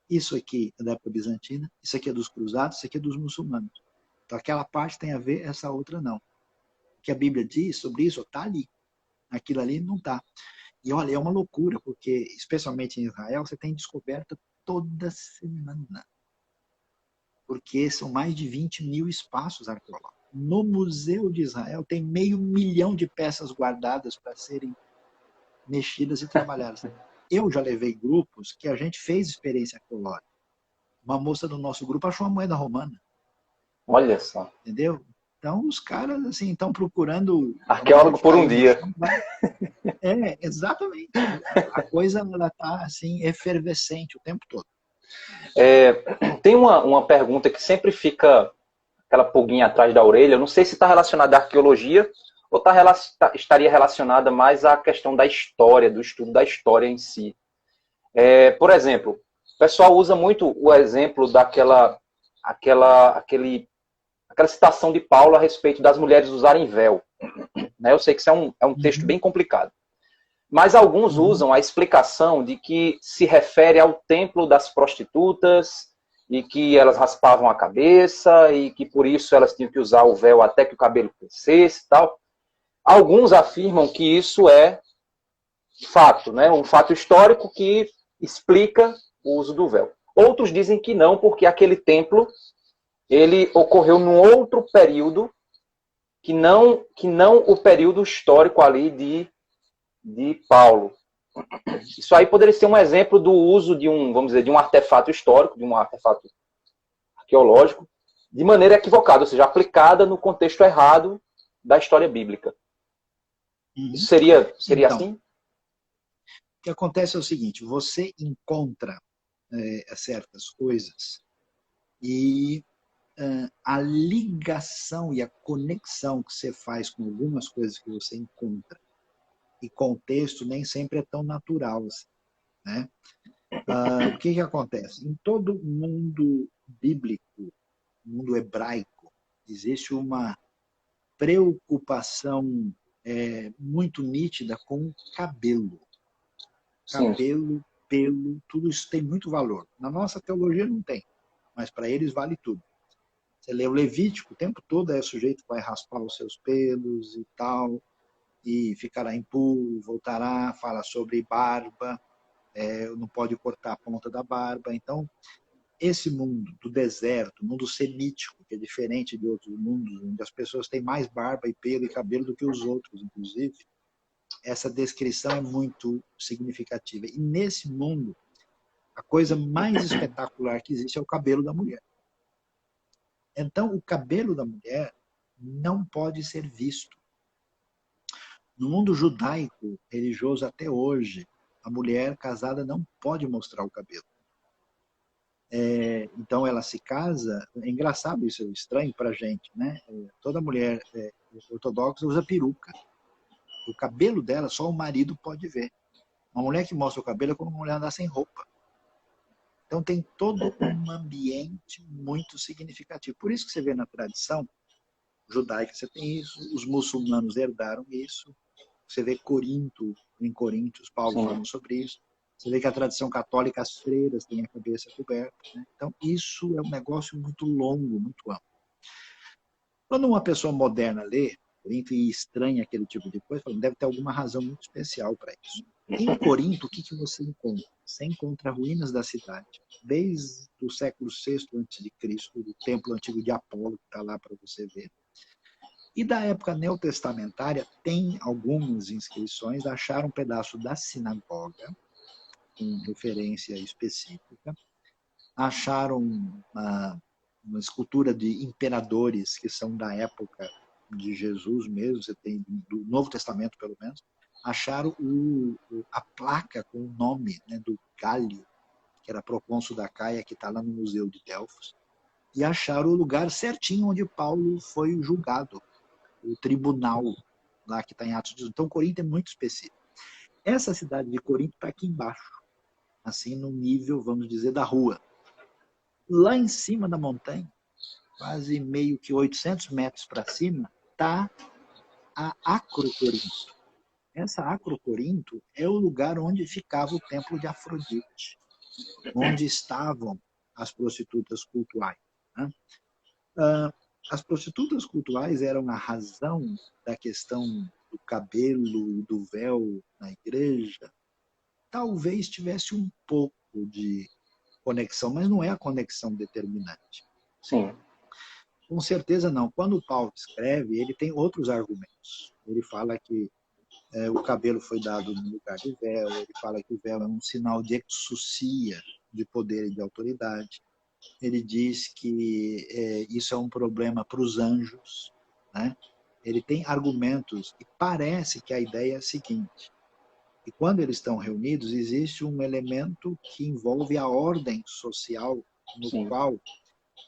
Isso aqui é da época bizantina. Isso aqui é dos cruzados. Isso aqui é dos muçulmanos. Então, aquela parte tem a ver, essa outra não. O que a Bíblia diz sobre isso está ali. Aquilo ali não está. E olha, é uma loucura, porque, especialmente em Israel, você tem descoberta toda semana. Porque são mais de 20 mil espaços arqueológicos. No Museu de Israel tem 500 mil de peças guardadas para serem mexidas e trabalhadas. Eu já levei grupos que a gente fez experiência arqueológica. Uma moça do nosso grupo achou uma moeda romana. Olha só. Entendeu? Então, os caras assim estão procurando... Arqueólogo por um dia. Exatamente. A coisa está assim, efervescente o tempo todo. Tem uma pergunta que sempre fica aquela pulguinha atrás da orelha. Eu não sei se está relacionada à arqueologia ou estaria relacionada mais à questão da história, do estudo da história em si. Por exemplo, o pessoal usa muito o exemplo daquela citação de Paulo a respeito das mulheres usarem véu. Eu sei que isso é um texto bem complicado. Mas alguns usam a explicação de que se refere ao templo das prostitutas e que elas raspavam a cabeça e que por isso elas tinham que usar o véu até que o cabelo crescesse e tal. Alguns afirmam que isso é fato, né? Um fato histórico que explica o uso do véu. Outros dizem que não, porque aquele templo ele ocorreu num outro período que não o período histórico ali de Paulo. Isso aí poderia ser um exemplo do uso de vamos dizer, de um artefato histórico, de um artefato arqueológico, de maneira equivocada, ou seja, aplicada no contexto errado da história bíblica. Isso seria então, assim? O que acontece é o seguinte, você encontra certas coisas e a ligação e a conexão que você faz com algumas coisas que você encontra e contexto nem sempre é tão natural assim, né? O que acontece? Em todo mundo bíblico, mundo hebraico, existe uma preocupação muito nítida com o cabelo. Sim. Cabelo, pelo, tudo isso tem muito valor. Na nossa teologia não tem, mas para eles vale tudo. Você lê o Levítico, o tempo todo o sujeito vai raspar os seus pelos e tal, e ficará impuro, voltará, fala sobre barba, não pode cortar a ponta da barba. Então, esse mundo do deserto, mundo semítico, que é diferente de outros mundos, onde as pessoas têm mais barba e pelo e cabelo do que os outros, inclusive, essa descrição é muito significativa. E nesse mundo, a coisa mais espetacular que existe é o cabelo da mulher. Então, o cabelo da mulher não pode ser visto. No mundo judaico, religioso até hoje, a mulher casada não pode mostrar o cabelo. Então, ela se casa. É engraçado isso, é estranho para a gente, né? Toda mulher ortodoxa usa peruca. O cabelo dela só o marido pode ver. Uma mulher que mostra o cabelo é como uma mulher andar sem roupa. Então, tem todo um ambiente muito significativo. Por isso que você vê na tradição judaica, você tem isso, os muçulmanos herdaram isso. Você vê Corinto, em Coríntios, Paulo falando sobre isso. Você vê que a tradição católica, as freiras têm a cabeça coberta. Né? Então, isso é um negócio muito longo, muito amplo. Quando uma pessoa moderna lê Corinto e estranha aquele tipo de coisa, deve ter alguma razão muito especial para isso. Em Corinto, o que você encontra? Você encontra ruínas da cidade, desde o século VI a.C., do templo antigo de Apolo, que está lá para você ver. E da época neotestamentária, tem algumas inscrições, acharam um pedaço da sinagoga, com referência específica, acharam uma escultura de imperadores que são da época de Jesus mesmo, você tem do Novo Testamento pelo menos, acharam a placa com o nome, né, do Gálio, que era procônsul da Caia, que está lá no Museu de Delfos, e acharam o lugar certinho onde Paulo foi julgado, o tribunal lá que está em Atos 18. Então, Corinto é muito específico. Essa cidade de Corinto está aqui embaixo, assim no nível, vamos dizer, da rua. Lá em cima da montanha, quase meio que 800 metros para cima, está a Acrocorinto. Essa Acrocorinto é o lugar onde ficava o templo de Afrodite, onde estavam as prostitutas cultuais. Né? As prostitutas cultuais eram a razão da questão do cabelo e do véu na igreja. Talvez tivesse um pouco de conexão, mas não é a conexão determinante. Sim. Com certeza não. Quando o Paulo escreve, ele tem outros argumentos. Ele fala que o cabelo foi dado no lugar de véu, ele fala que o véu é um sinal de exousia, de poder e de autoridade. Ele diz que isso é um problema para os anjos. Né? Ele tem argumentos e parece que a ideia é a seguinte, e quando eles estão reunidos, existe um elemento que envolve a ordem social no Sim. qual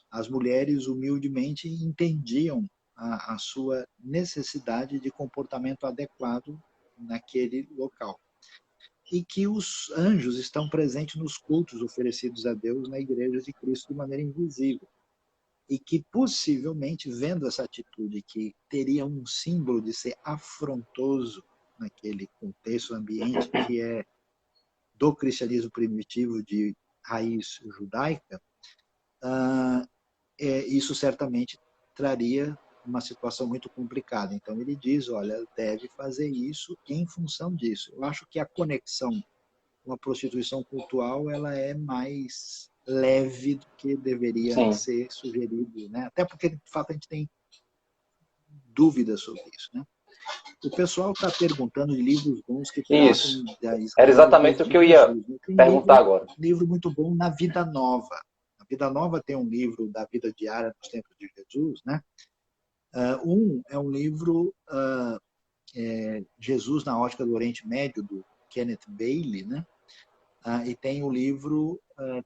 as mulheres humildemente entendiam a sua necessidade de comportamento adequado naquele local. E que os anjos estão presentes nos cultos oferecidos a Deus na Igreja de Cristo de maneira invisível. E que, possivelmente, vendo essa atitude que teria um símbolo de ser afrontoso naquele contexto, ambiente que é do cristianismo primitivo de raiz judaica, isso certamente traria uma situação muito complicada. Então ele diz, olha, deve fazer isso em função disso. Eu acho que a conexão com a prostituição cultural ela é mais leve do que deveria ser sugerido, né? Até porque de fato a gente tem dúvidas sobre isso, né? O pessoal está perguntando de livros bons que tratam da Era exatamente o que eu ia perguntar agora. Um livro muito bom na Vida Nova. A Vida Nova tem um livro da vida diária nos tempos de Jesus, né? É um livro Jesus na ótica do Oriente Médio, do Kenneth Bailey, né? E tem o livro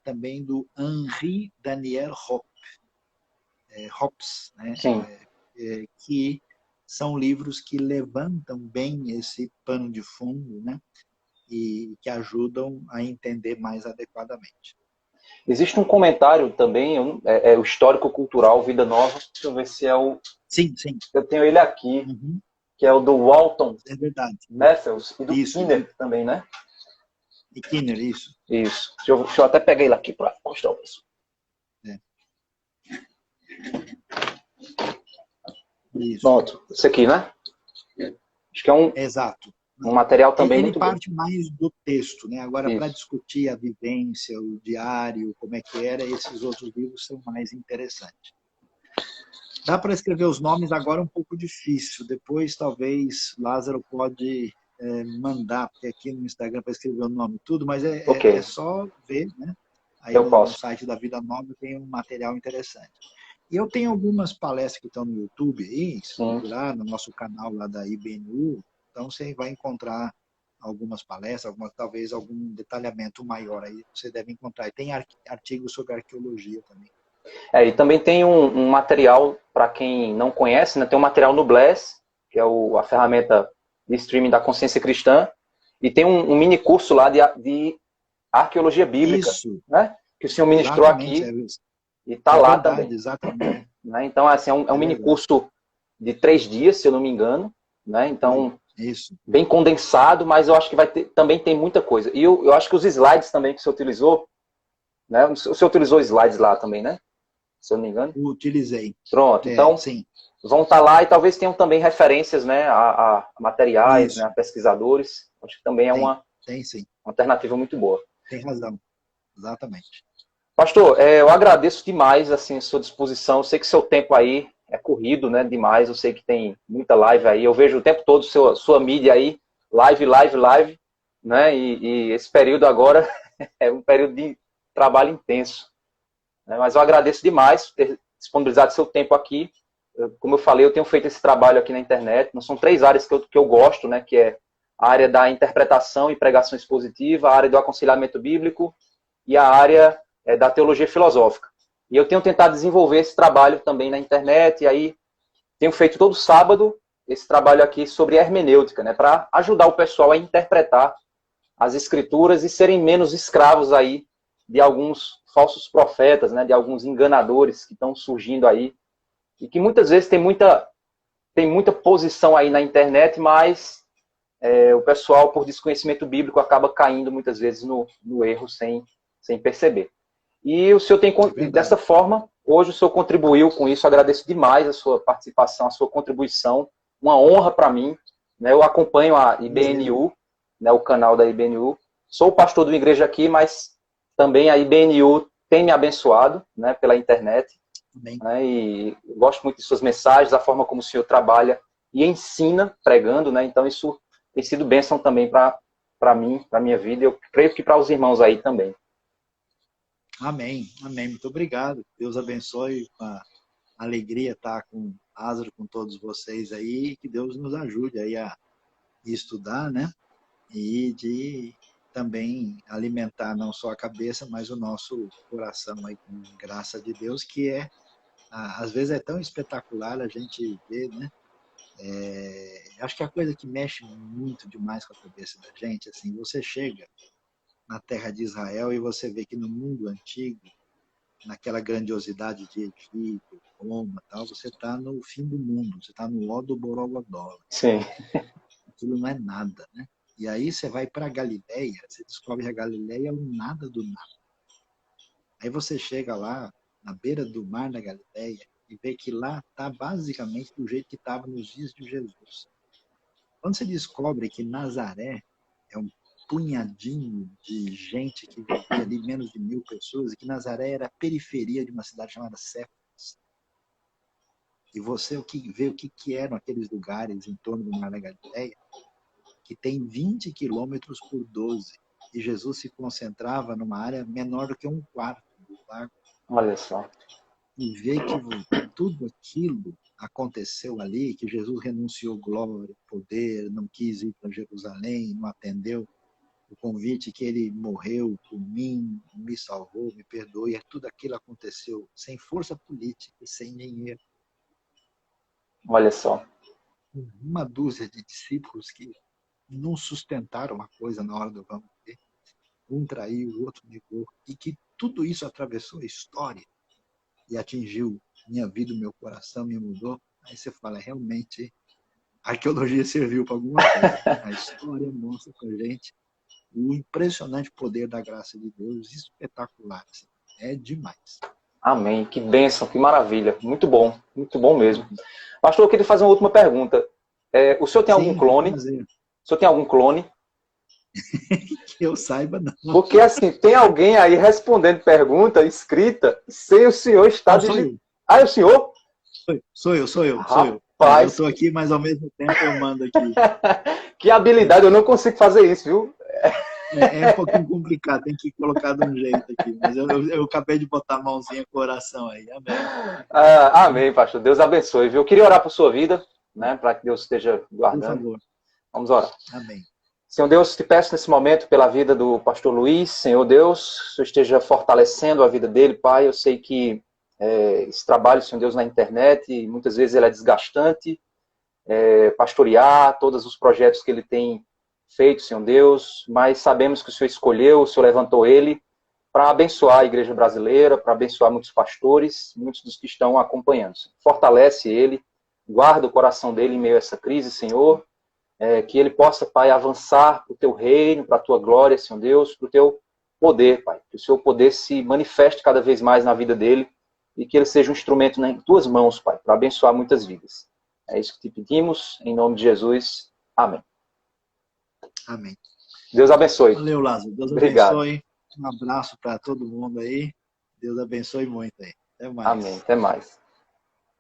também do Henri Daniel Hobbes, né? Que são livros que levantam bem esse pano de fundo, né? e que ajudam a entender mais adequadamente. Existe um comentário também, é o Histórico Cultural Vida Nova. Deixa eu ver se é o... Sim, sim. Eu tenho ele aqui, Uhum. que é o do Walton É verdade. Matthews e do Isso. Kinner também, né? E Kinner, isso. Isso. Deixa eu até pegar ele aqui para mostrar o pessoal. É. Isso. Pronto, esse aqui, né? Acho que é Exato. um material também Ele muito bom. parte mais do texto, né? Agora, para Isso. discutir a vivência, o diário, como é que era, esses outros livros são mais interessantes. Dá para escrever os nomes agora um pouco difícil. Depois, talvez, Lázaro pode mandar, porque aqui no Instagram para escrever o nome e tudo, mas Ok. é só ver, né? Aí Eu no posso. site da Vida Nova tem um material interessante. E eu tenho algumas palestras que estão no YouTube aí, se procurar no nosso canal lá da IBNU, então você vai encontrar algumas palestras, talvez algum detalhamento maior aí você deve encontrar. E tem artigos sobre arqueologia também. E também tem um material, para quem não conhece, né, tem um material no Bless, que é a ferramenta de streaming da consciência cristã, e tem um mini curso lá de arqueologia bíblica, Isso. né, que o senhor ministrou aqui, e está lá verdade, também. Exatamente. Né, então, assim, é um mini curso de 3 dias, se eu não me engano, né, então, isso. Bem condensado, mas eu acho que também tem muita coisa. E eu acho que os slides também que você utilizou, né, o senhor utilizou slides lá também, né? Se eu não me engano. Utilizei. Pronto, então sim. Vão estar lá e talvez tenham também referências, né, a materiais, né, a pesquisadores. Acho que também é uma alternativa muito boa. Tem razão, exatamente. Pastor, eu agradeço demais assim, a sua disposição. Eu sei que seu tempo aí é corrido, né, demais. Eu sei que tem muita live aí. Eu vejo o tempo todo sua mídia aí, live, né, e esse período agora é um período de trabalho intenso. Né, mas eu agradeço demais por ter disponibilizado seu tempo aqui. Como eu falei, eu tenho feito esse trabalho aqui na internet. Não são 3 áreas que eu gosto, né? Que é a área da interpretação e pregação expositiva, a área do aconselhamento bíblico e a área da teologia filosófica. E eu tenho tentado desenvolver esse trabalho também na internet, e aí tenho feito todo sábado esse trabalho aqui sobre hermenêutica, né? Para ajudar o pessoal a interpretar as escrituras e serem menos escravos aí de alguns falsos profetas, né? De alguns enganadores que estão surgindo aí, e que muitas vezes tem muita posição aí na internet, mas o pessoal, por desconhecimento bíblico, acaba caindo muitas vezes no erro sem perceber. E o senhor tem, dessa forma, hoje o senhor contribuiu com isso, agradeço demais a sua participação, a sua contribuição, uma honra para mim, né? Eu acompanho a IBNU, né, o canal da IBNU, sou pastor de uma igreja aqui, mas também a IBNU tem me abençoado, né, pela internet. Né, e eu gosto muito de suas mensagens, a forma como o senhor trabalha e ensina pregando, né? Então isso tem sido bênção também para mim, para a minha vida, e eu creio que para os irmãos aí também. Amém, amém. Muito obrigado. Deus abençoe, com a alegria estar com Lázaro, com todos vocês aí, que Deus nos ajude aí a estudar, né? E de também alimentar não só a cabeça, mas o nosso coração aí com graça de Deus, que às vezes é tão espetacular a gente ver, né? Acho que a coisa que mexe muito demais com a cabeça da gente, assim, você chega na terra de Israel e você vê que no mundo antigo, naquela grandiosidade de Egito, Roma, tal, você está no fim do mundo, você está no ó do Borogodó. Sim. Aquilo não é nada, né? E aí você vai para a Galileia, você descobre que a Galileia é um nada do nada. Aí você chega lá, na beira do mar da Galileia, e vê que lá está basicamente do jeito que estava nos dias de Jesus. Quando você descobre que Nazaré é um punhadinho de gente que vivia ali, menos de 1.000 pessoas, e que Nazaré era a periferia de uma cidade chamada Séforis, e você vê o que eram aqueles lugares em torno do Mar da Galileia, que tem 20 quilômetros por 12, e Jesus se concentrava numa área menor do que 1/4 do lago. Olha só. E ver que tudo aquilo aconteceu ali, que Jesus renunciou glória, poder, não quis ir para Jerusalém, não atendeu o convite, que ele morreu por mim, me salvou, me perdoou, e tudo aquilo aconteceu sem força política, sem dinheiro. Olha só. Uma dúzia de discípulos que não sustentaram uma coisa na hora do vamos ver. Um traiu, o outro negou. E que tudo isso atravessou a história e atingiu minha vida, o meu coração, me mudou. Aí você fala, realmente, a arqueologia serviu para alguma coisa. A história mostra para a gente o impressionante poder da graça de Deus, espetacular. Assim. É demais. Amém. Que bênção, que maravilha. Muito bom mesmo. Pastor, eu queria fazer uma última pergunta. O senhor tem algum clone? O senhor tem algum clone? Que eu saiba, não. Porque, assim, tem alguém aí respondendo pergunta escrita sem o senhor estar digitando. Ah, é o senhor? Sou eu. Rapaz. Eu estou aqui, mas ao mesmo tempo eu mando aqui. Que habilidade, eu não consigo fazer isso, viu? É um pouquinho complicado, tem que colocar de um jeito aqui. Mas eu acabei de botar a mãozinha com oração aí. Amém. Amém, pastor. Deus abençoe, viu? Eu queria orar por sua vida, né? Para que Deus esteja guardando. Por favor. Vamos orar. Amém. Senhor Deus, te peço nesse momento pela vida do pastor Luiz. Senhor Deus, que o Senhor esteja fortalecendo a vida dele, Pai. Eu sei que esse trabalho, Senhor Deus, na internet, muitas vezes ele é desgastante. Pastorear todos os projetos que ele tem feito, Senhor Deus, mas sabemos que o Senhor escolheu, o Senhor levantou ele para abençoar a igreja brasileira, para abençoar muitos pastores, muitos dos que estão acompanhando. Fortalece ele, guarda o coração dele em meio a essa crise, Senhor, que ele possa, Pai, avançar para o teu reino, para a tua glória, Senhor Deus, para o teu poder, Pai, que o seu poder se manifeste cada vez mais na vida dele e que ele seja um instrumento em tuas mãos, Pai, para abençoar muitas vidas. É isso que te pedimos, em nome de Jesus. Amém. Amém. Deus abençoe. Valeu, Lázaro. Deus Obrigado. abençoe. Um abraço para todo mundo aí. Deus abençoe muito aí. Até mais. Amém. Até mais.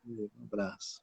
Um abraço.